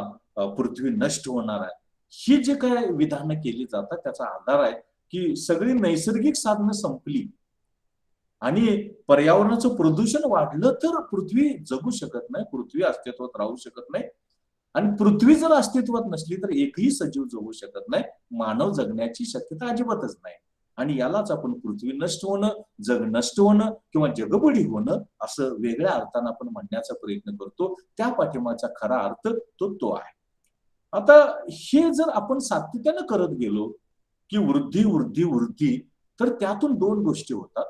पृथ्वी नष्ट होणार आहे. ही जे काय विधानं केली जातात त्याचा आधार आहे की सगळी नैसर्गिक साधनं संपली आणि पर्यावरणाचं प्रदूषण वाढलं तर पृथ्वी जगू शकत नाही, पृथ्वी अस्तित्वात राहू शकत नाही. आणि पृथ्वी जर अस्तित्वात नसली तर एकही सजीव जगू शकत नाही, मानव जगण्याची शक्यता अजिबातच नाही. आणि यालाच आपण पृथ्वी नष्ट होणं, जग नष्ट होणं किंवा जगबुडी होणं असं वेगळ्या अर्थानं आपण म्हणण्याचा प्रयत्न करतो. त्या पाठिंबाचा खरा अर्थ तो आहे. आता हे जर आपण सातत्यानं करत गेलो की वृद्धी वृद्धी वृद्धी, तर त्यातून दोन गोष्टी होतात.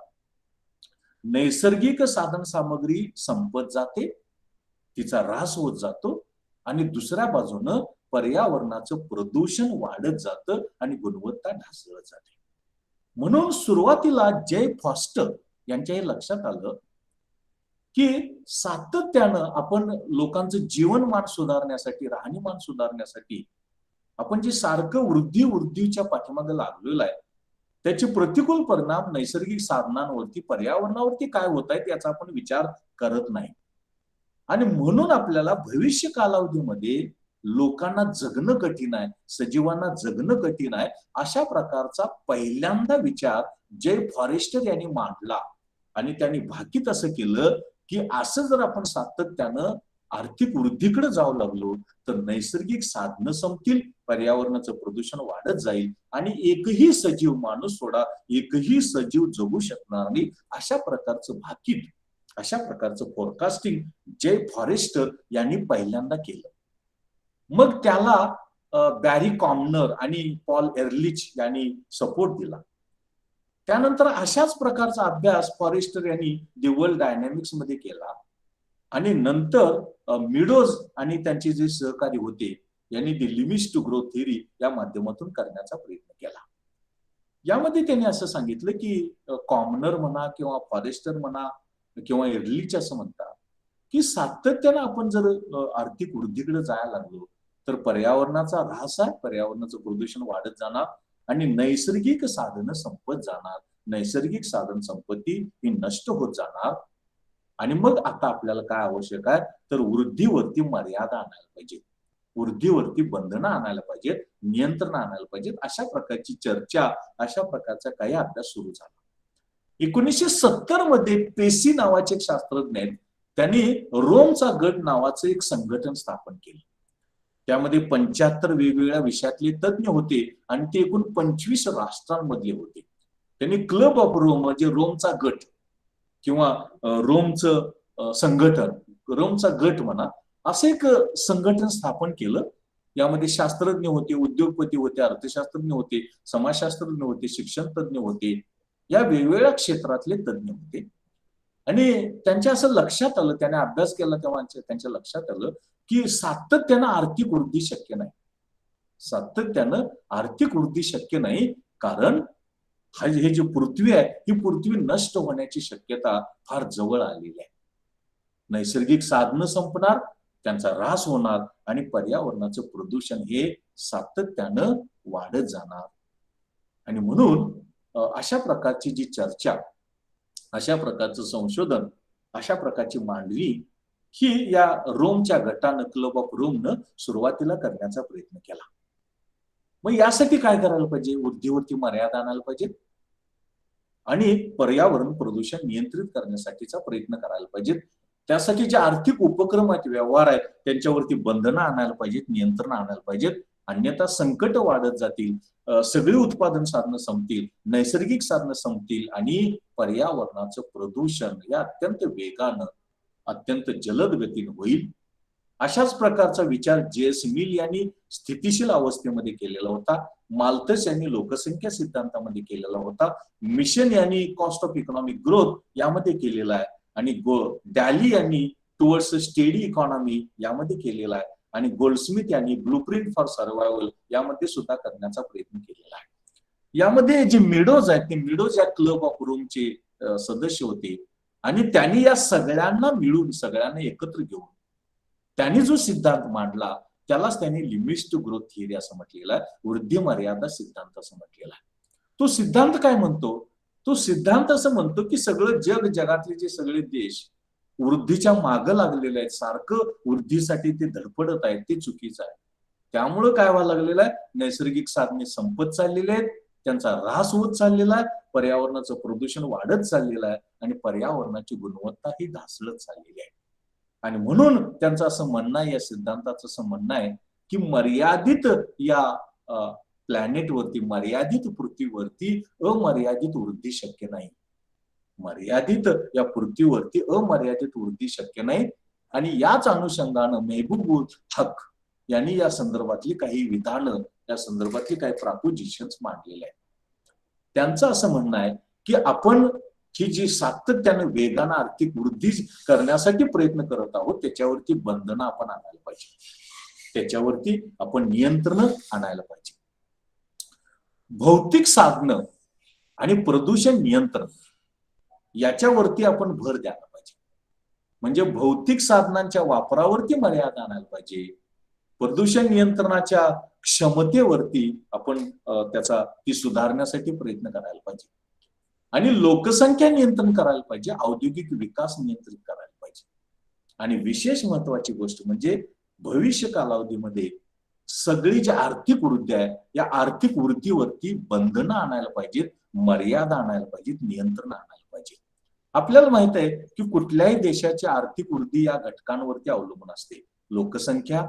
नैसर्गिक साधन सामग्री संपत जाते, तिचा ऱ्हास होत जातो, आणि दुसऱ्या बाजूनं पर्यावरणाचं प्रदूषण वाढत जातं आणि गुणवत्ता ढासळत जाते. म्हणून सुरुवातीला जय फॉस्टर यांच्या हे लक्षात आलं की सातत्यानं आपण लोकांचं जीवनमान सुधारण्यासाठी, राहणीमान सुधारण्यासाठी आपण जे सारखं वृद्धीच्या पाठीमागे लागलेलं आहे त्याचे प्रतिकूल परिणाम नैसर्गिक साधनांवरती, पर्यावरणावरती काय होत आहेत याचा आपण विचार करत नाही. आणि म्हणून आपल्याला भविष्य कालावधीमध्ये लोकांना जगणं कठीण आहे, सजीवांना जगणं कठीण आहे, अशा प्रकारचा पहिल्यांदा विचार जय फॉरेस्टर यांनी मांडला. आणि त्यांनी भाकीत असं केलं की असं जर आपण सातत्यानं आर्थिक वृद्धीकडे जाऊ लागलो तर नैसर्गिक साधनं संपतील, पर्यावरणाचं प्रदूषण वाढत जाईल आणि एकही सजीव, माणूस सोडा, एकही सजीव जगू शकणार नाही. अशा प्रकारचं भाकीत, अशा प्रकारचं फोरकास्टिंग जय फॉरेस्टर यांनी पहिल्यांदा केलं. मग त्याला बॅरी कॉमनर आणि पॉल एरलिच यांनी सपोर्ट दिला. त्यानंतर अशाच प्रकारचा अभ्यास फॉरेस्टर यांनी दी वर्ल्ड डायनॅमिक्स मध्ये केला. आणि नंतर मिडोज आणि त्यांचे जे सहकारी होते यांनी दी लिमिट्स टू ग्रोथ थिअरी या माध्यमातून करण्याचा प्रयत्न केला. यामध्ये त्यांनी असं सांगितलं की कॉमनर म्हणा किंवा फॉरेस्टर म्हणा किंवा एरलिच असं म्हणतात की सातत्यानं आपण जर आर्थिक वृद्धीकडे जायला लागलो तर पर्यावरणाचा ऱ्हास आहे, पर्यावरणाचं प्रदूषण वाढत जाणार आणि नैसर्गिक साधनं संपत जाणार, नैसर्गिक साधन संपत्ती ही नष्ट होत जाणार. आणि मग आता आपल्याला काय आवश्यक आहे तर वृद्धीवरती मर्यादा आणायला पाहिजे, वृद्धीवरती बंधनं आणायला पाहिजेत, नियंत्रण आणायला पाहिजेत. अशा प्रकारची चर्चा, अशा प्रकारचा काही अभ्यास सुरू झाला. 1970 मध्ये पेसी नावाचे एक शास्त्रज्ञ आहेत, त्यांनी रोमचा गट नावाचं एक संघटन स्थापन केलं. त्यामध्ये 75 वेगवेगळ्या विषयातले तज्ञ होते आणि ते एकूण 25 राष्ट्रांमधले होते. त्यांनी क्लब ऑफ रोम म्हणजे रोमचा गट किंवा रोमचं संघटन, रोमचा गट म्हणा, असं एक संघटन स्थापन केलं. यामध्ये शास्त्रज्ञ होते, उद्योगपती होते, अर्थशास्त्रज्ञ होते, समाजशास्त्रज्ञ होते, शिक्षण तज्ञ होते, या वेगवेगळ्या क्षेत्रातले तज्ञ होते. आणि त्यांच्या असं लक्षात आलं, त्याने अभ्यास केला तेव्हा त्यांच्या लक्षात आलं की सातत्यानं आर्थिक वृद्धी शक्य नाही. सातत्यानं आर्थिक वृद्धी शक्य नाही, कारण हे जी पृथ्वी आहे, ही पृथ्वी नष्ट होण्याची शक्यता फार जवळ आलेली आहे. नैसर्गिक साधनं संपणार, त्यांचा ऱ्हास होणार आणि पर्यावरणाचं प्रदूषण हे सातत्यानं वाढत जाणार. आणि म्हणून अशा प्रकारची जी चर्चा, अशा प्रकारचं संशोधन, अशा प्रकारची मांडणी ही या रोमच्या गटानं, क्लब ऑफ रोमनं सुरुवातीला करण्याचा प्रयत्न केला. मग यासाठी काय करायला पाहिजे? वृद्धीवरती मर्यादा आणायला पाहिजे आणि पर्यावरण प्रदूषण नियंत्रित करण्यासाठीचा प्रयत्न करायला पाहिजेत. त्यासाठी जे आर्थिक उपक्रम आहेत, व्यवहार आहेत, त्यांच्यावरती बंधनं आणायला पाहिजेत, नियंत्रण आणायला पाहिजेत. अन्यथा संकट वाढत जातील, सगळी उत्पादन साधनं संपतील, नैसर्गिक साधनं संपतील आणि पर्यावरणाचं प्रदूषण या अत्यंत वेगानं, अत्यंत जलद गतीनं होईल. अशाच प्रकारचा विचार जे.एस. मिल यांनी स्थितिशील अवस्थेमध्ये केलेला होता, माल्थस यांनी लोकसंख्या सिद्धांतामध्ये केलेला होता, मिशन यांनी कॉस्ट ऑफ इकॉनॉमिक ग्रोथ यामध्ये केलेला आहे, आणि डॅली यांनी टुवर्ड्स स्टेडी इकॉनॉमी यामध्ये केलेला आहे, आणि गोल्डस्मिथ यांनी ब्लूप्रिंट फॉर सर्व्हायव्हल यामध्ये सुद्धा करण्याचा प्रयत्न केलेला आहे. यामध्ये जे मिडोज आहेत, ते मिडोज या क्लब ऑफ रोमचे सदस्य होते, आणि त्यांनी या सगळ्यांना मिळून, सगळ्यांना एकत्र घेऊन त्यांनी जो सिद्धांत मांडला त्यालाच त्यांनी लिमिट्स टू ग्रोथ थिअरी असं म्हटलेलं आहे, वृद्धी मर्यादा सिद्धांत असं म्हटलेला आहे. तो सिद्धांत काय म्हणतो? तो सिद्धांत असं म्हणतो की सगळं जग, जगातले जे सगळे देश वृद्धीच्या मागं लागलेले आहेत, सारखं वृद्धीसाठी ते धडपडत आहेत, ते चुकीचं आहे. त्यामुळं काय व्हायला लागलेलं आहे? नैसर्गिक साधने संपत चाललेले आहेत, त्यांचा ऱ्हास होत चाललेला आहे, पर्यावरणाचं प्रदूषण वाढत चाललेलं आहे आणि पर्यावरणाची गुणवत्ता ही ढासळत चाललेली आहे. आणि म्हणून त्यांचं असं म्हणणं आहे, या सिद्धांताचं असं म्हणणं आहे की मर्यादित या प्लॅनेटवरती, मर्यादित पृथ्वीवरती अमर्यादित वृद्धी शक्य नाही. मर्यादित या पृथ्वीवरती अमर्यादित वृद्धी शक्य नाही. आणि याच अनुषंगानं मेहबूब उल हक यांनी या संदर्भातली काही विधानं, या संदर्भातली काही प्रपोजिशन्स मांडलेले आहेत. त्यांचं असं म्हणणं आहे की आपण ही जी सातत्यानं वेगानं आर्थिक वृद्धी करण्यासाठी प्रयत्न करत आहोत, त्याच्यावरती बंधनं आपण आणायला पाहिजे, त्याच्यावरती आपण नियंत्रण आणायला पाहिजे. भौतिक साधनं आणि प्रदूषण नियंत्रण याच्यावरती आपण भर द्यायला पाहिजे. म्हणजे भौतिक साधनांच्या वापरावरती मर्यादा आणायला पाहिजे, प्रदूषण नियंत्रणाच्या क्षमतेवरती आपण ती सुधारण्यासाठी प्रयत्न करायला पाहिजे, आणि लोकसंख्या नियंत्रण करायला पाहिजे, औद्योगिक विकास नियंत्रित करायला पाहिजे. आणि विशेष महत्वाची गोष्ट म्हणजे भविष्य कालावधीमध्ये सगळी जी आर्थिक वृद्धी आहे, या आर्थिक वृद्धीवरती बंधनं आणायला पाहिजेत, मर्यादा आणायला पाहिजेत, नियंत्रण आणायला पाहिजे. आपल्याला माहित आहे की कुठल्याही देशाची आर्थिक वृद्धी या घटकांवरती अवलंबून असते: लोकसंख्या,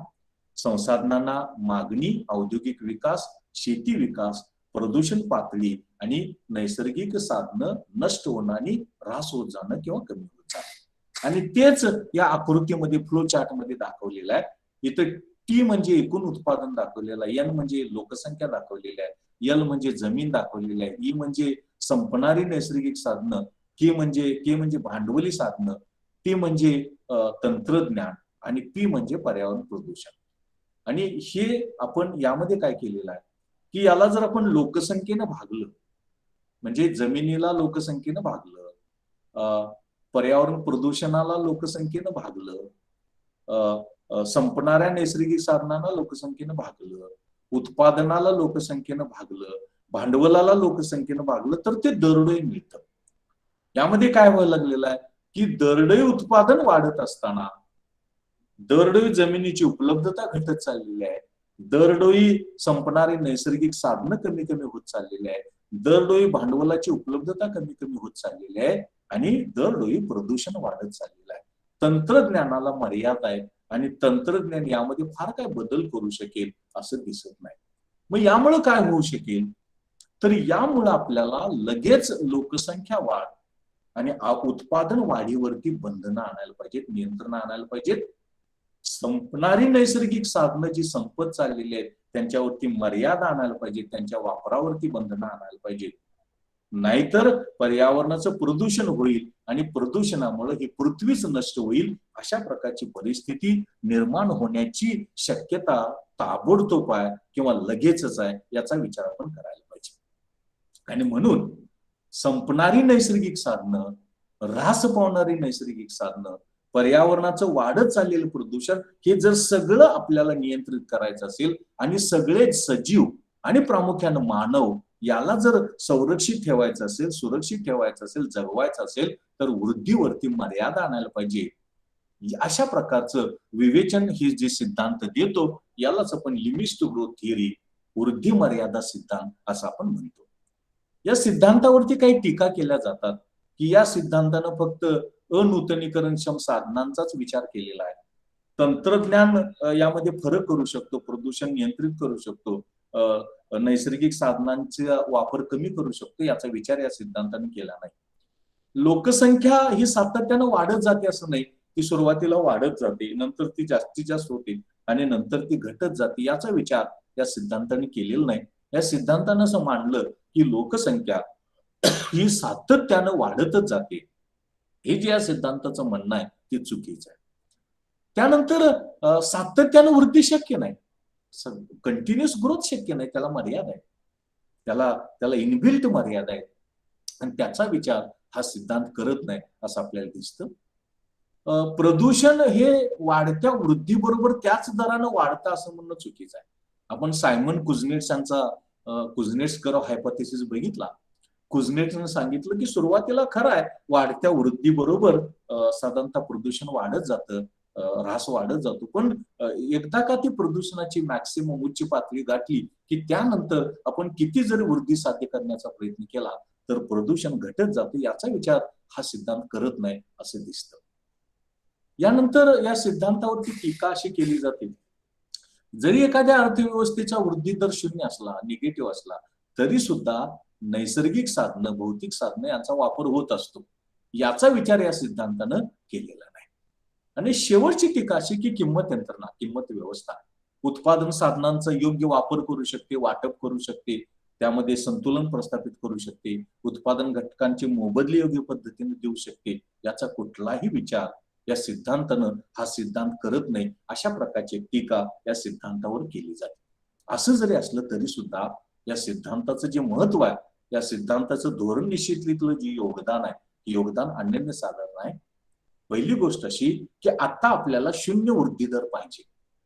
संसाधनांना मागणी, औद्योगिक विकास, शेती विकास, प्रदूषण पातळी आणि नैसर्गिक साधनं नष्ट होणं आणि ऱ्हास होत जाणं किंवा कमी होत जाणं. आणि तेच या आकृतीमध्ये, फ्लो चार्ट मध्ये दाखवलेलं आहे. इथं टी म्हणजे एकूण उत्पादन दाखवलेलं आहे, एन म्हणजे लोकसंख्या दाखवलेली आहे, एल म्हणजे जमीन दाखवलेली आहे, ई म्हणजे संपणारी नैसर्गिक साधनं, के म्हणजे भांडवली साधनं, टी म्हणजे तंत्रज्ञान आणि पी म्हणजे पर्यावरण प्रदूषण. आणि हे आपण यामध्ये काय केलेलं आहे की याला जर आपण लोकसंख्येनं भागलं, म्हणजे जमिनीला लोकसंख्येनं भागलं, पर्यावरण प्रदूषणाला लोकसंख्येनं भागलं, संपणाऱ्या नैसर्गिक साधनांना लोकसंख्येनं भागलं, उत्पादनाला लोकसंख्येनं भागलं, भांडवलाला लोकसंख्येनं भागलं, तर ते दरडोई मिळतं. यामध्ये काय व्हायला लागलेलं आहे की दरडोई उत्पादन वाढत असताना दरडोई जमिनीची उपलब्धता घटत चाललेली आहे, दरडोई संपणारी नैसर्गिक साधनं कमी कमी होत चाललेली आहे, दरडोई भांडवलाची उपलब्धता कमी कमी होत चाललेली आहे, आणि दरडोई प्रदूषण वाढत चाललेलं आहे. तंत्रज्ञानाला मर्यादा आहे आणि तंत्रज्ञान यामध्ये फार काय बदल करू शकेल असं दिसत नाही. मग यामुळे काय होऊ शकेल तर यामुळे आपल्याला लगेच लोकसंख्या वाढ आणि उत्पादन वाढीवरती बंधनं आणायला पाहिजेत, नियंत्रण आणायला पाहिजेत. संपणारी नैसर्गिक साधनं जी संपत चाललेली आहेत त्यांच्यावरती मर्यादा आणायला पाहिजे, त्यांच्या वापरावरती बंधनं आणायला पाहिजे. नाहीतर पर्यावरणाचं प्रदूषण होईल आणि प्रदूषणामुळे ही पृथ्वीच नष्ट होईल. अशा प्रकारची परिस्थिती निर्माण होण्याची शक्यता ताबडतोब आहे किंवा लगेचच आहे, याचा विचार आपण करायला पाहिजे. आणि म्हणून संपणारी नैसर्गिक साधनं, ऱ्हास पावणारी नैसर्गिक साधनं, पर्यावरणाचं वाढत चाललेलं प्रदूषण, हे जर सगळं आपल्याला नियंत्रित करायचं असेल आणि सगळे सजीव आणि प्रामुख्यानं मानव याला जर संरक्षित ठेवायचं असेल, सुरक्षित ठेवायचं असेल, जगवायचं असेल, तर वृद्धीवरती मर्यादा आणायला पाहिजे. अशा प्रकारचं विवेचन हे जे सिद्धांत देतो यालाच आपण लिमिट्स टू ग्रोथ थिअरी, वृद्धी मर्यादा सिद्धांत असं आपण म्हणतो. या सिद्धांतावरती काही टीका केल्या जातात की या सिद्धांतानं फक्त अनूतनीकरणक्षम साधनांचाच विचार केलेला आहे. तंत्रज्ञान यामध्ये फरक करू शकतो, प्रदूषण नियंत्रित करू शकतो, नैसर्गिक साधनांचा वापर कमी करू शकतो, याचा विचार या सिद्धांताने केला नाही. लोकसंख्या ही सातत्यानं वाढत जाते असं नाही, ती सुरुवातीला वाढत जाते, नंतर ती जास्तीत जास्त होते आणि नंतर ती घटत जाते, याचा विचार या सिद्धांताने केलेला नाही. या सिद्धांतानं असं मांडलं की लोकसंख्या ही सातत्यानं वाढतच जाते. हे जे या सिद्धांताचं म्हणणं आहे ते चुकीचं आहे. त्यानंतर सातत्यानं वृद्धी शक्य नाही, कंटिन्युअस ग्रोथ शक्य नाही, त्याला मर्यादा आहे, त्याला इनबिल्ट मर्यादा आहे आणि त्याचा विचार हा सिद्धांत करत नाही असं आपल्याला दिसतं. प्रदूषण हे वाढत्या वृद्धीबरोबर त्याच दरानं वाढतं असं म्हणणं चुकीचं आहे. आपण सायमन कुझनेट्स यांचा कुझनेट्स कर्व हायपोथेसिस बघितला. कुझनेट्सनं सांगितलं की सुरुवातीला खरं आहे वाढत्या वृद्धीबरोबर साधारणतः प्रदूषण वाढत जातं, ऱ्हास वाढत जातो, पण एकदा का ती प्रदूषणाची मॅक्सिमम उच्च पातळी गाठली की त्यानंतर आपण किती जरी वृद्धी साध्य करण्याचा प्रयत्न केला तर प्रदूषण घटत जातं, याचा विचार हा सिद्धांत करत नाही असं दिसतं. यानंतर या सिद्धांतावरती टीका अशी केली जाते, जरी एखाद्या अर्थव्यवस्थेचा वृद्धी दर शून्य असला, निगेटिव्ह असला, तरी सुद्धा नैसर्गिक साधनं, भौतिक साधनं यांचा वापर होत असतो, याचा विचार या सिद्धांतानं केलेला नाही. आणि शेवटची टीका अशी की किंमत यंत्रणा, किंमत व्यवस्था उत्पादन साधनांचा योग्य वापर करू शकते, वाटप करू शकते, त्यामध्ये संतुलन प्रस्थापित करू शकते, उत्पादन घटकांची मोबदली योग्य पद्धतीने देऊ शकते, याचा कुठलाही विचार या सिद्धांतानं हा सिद्धांत करत नाही. अशा प्रकारची टीका या सिद्धांतावर केली जाते. असं जरी असलं तरी सुद्धा या सिद्धांताचं जे महत्व आहे, या सिद्धांताचं धोरण निश्चितीतलं जे योगदान आहे, हे योगदान अनन्यसाधारण आहे. पहिली गोष्ट अशी की आता आपल्याला शून्य वृद्धी दर पाहिजे,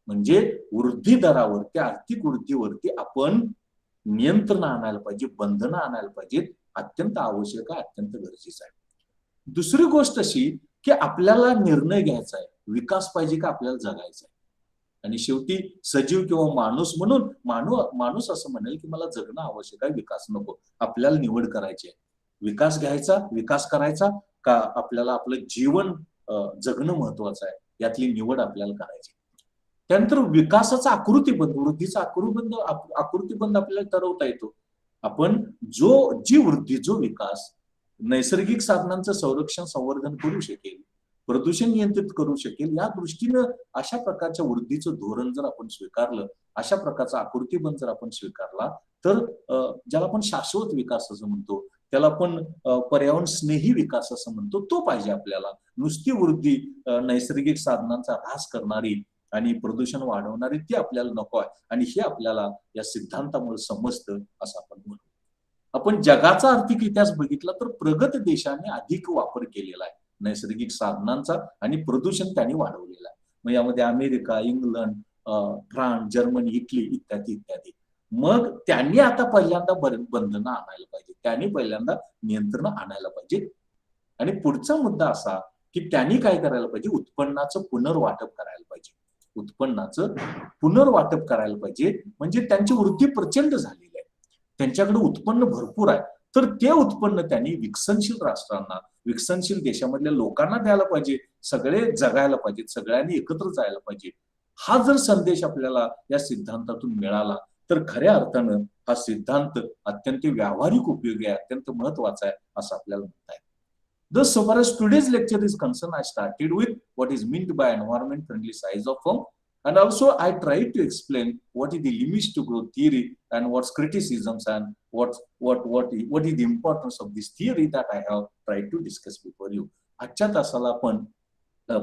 म्हणजे वृद्धी दरावरती, आर्थिक वृद्धीवरती आपण नियंत्रण आणायला पाहिजे, बंधनं आणायला पाहिजेत, अत्यंत आवश्यक आहे, अत्यंत गरजेचं आहे. दुसरी गोष्ट अशी की आपल्याला निर्णय घ्यायचा आहे, विकास पाहिजे का आपल्याला जगायचा आहे. आणि शेवटी सजीव किंवा माणूस म्हणून माणूस असं म्हणेल की मला जगणं आवश्यक आहे, विकास नको. आपल्याला निवड करायची आहे, विकास घ्यायचा, विकास करायचा का आपल्याला आपलं जीवन जगणं महत्वाचं आहे, यातली निवड आपल्याला करायची. त्यानंतर विकासाचा आकृतीबंध, वृद्धीचा आकृतीबंध आपल्याला ठरवता येतो. आपण जी वृद्धी, जो विकास नैसर्गिक साधनांचं संरक्षण, संवर्धन करू शकेल, प्रदूषण नियंत्रित करू शकेल, या दृष्टीनं अशा प्रकारच्या वृद्धीचं धोरण जर आपण स्वीकारलं, अशा प्रकारचा आकृतीबंध जर आपण स्वीकारला, तर ज्याला आपण शाश्वत विकास असं म्हणतो, त्याला आपण पर्यावरण स्नेही विकास असं म्हणतो, तो पाहिजे आपल्याला. नुसती वृद्धी नैसर्गिक साधनांचा ऱ्हास करणारी आणि प्रदूषण वाढवणारी ती आपल्याला नको आहे, आणि हे आपल्याला या सिद्धांतामुळे समजतं असं आपण म्हणू. आपण जगाचा आर्थिक इतिहास बघितला तर प्रगत देशांनी अधिक वापर केलेला आहे नैसर्गिक साधनांचा आणि प्रदूषण त्यांनी वाढवलेलं आहे. मग यामध्ये America, England, France, Germany, Italy इत्यादी इत्यादी. मग त्यांनी आता पहिल्यांदा बंधनं आणायला पाहिजे, त्यांनी पहिल्यांदा नियंत्रण आणायला पाहिजे. आणि पुढचा मुद्दा असा की त्यांनी काय करायला पाहिजे, उत्पन्नाचं पुनर्वाटप करायला पाहिजे, उत्पन्नाचं पुनर्वाटप करायला पाहिजे. म्हणजे त्यांची वृद्धी प्रचंड झालेली आहे, त्यांच्याकडे उत्पन्न भरपूर आहे, तर ते उत्पन्न त्यांनी विकसनशील राष्ट्रांना, विकसनशील देशामधल्या लोकांना द्यायला पाहिजे, सगळे जगायला पाहिजेत, सगळ्यांनी एकत्र जायला पाहिजे. हा जर संदेश आपल्याला या सिद्धांतातून मिळाला तर खऱ्या अर्थानं हा सिद्धांत अत्यंत व्यावहारिक उपयोगी आहे, अत्यंत महत्वाचा आहे असं आपल्याला म्हणता येईल. Thus, so far as today's lecture is concerned, I started with what is meant by environment friendly size of firm, and also I tried to explain what is the limits to growth theory and what's criticisms and what is the importance of this theory that I have tried to discuss before you. आजच्या तासाला आपण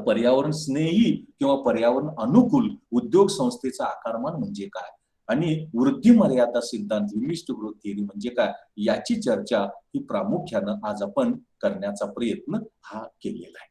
पर्यावरण स्नेही किंवा पर्यावरण अनुकूल उद्योग संस्थेचा आकारमान म्हणजे काय आणि वृद्धी मर्यादा सिद्धांत लिमिट्स टू ग्रोथ थिअरी म्हणजे काय याची चर्चा ही प्रामुख्यानं आज आपण करण्याचा प्रयत्न हा केलेला आहे.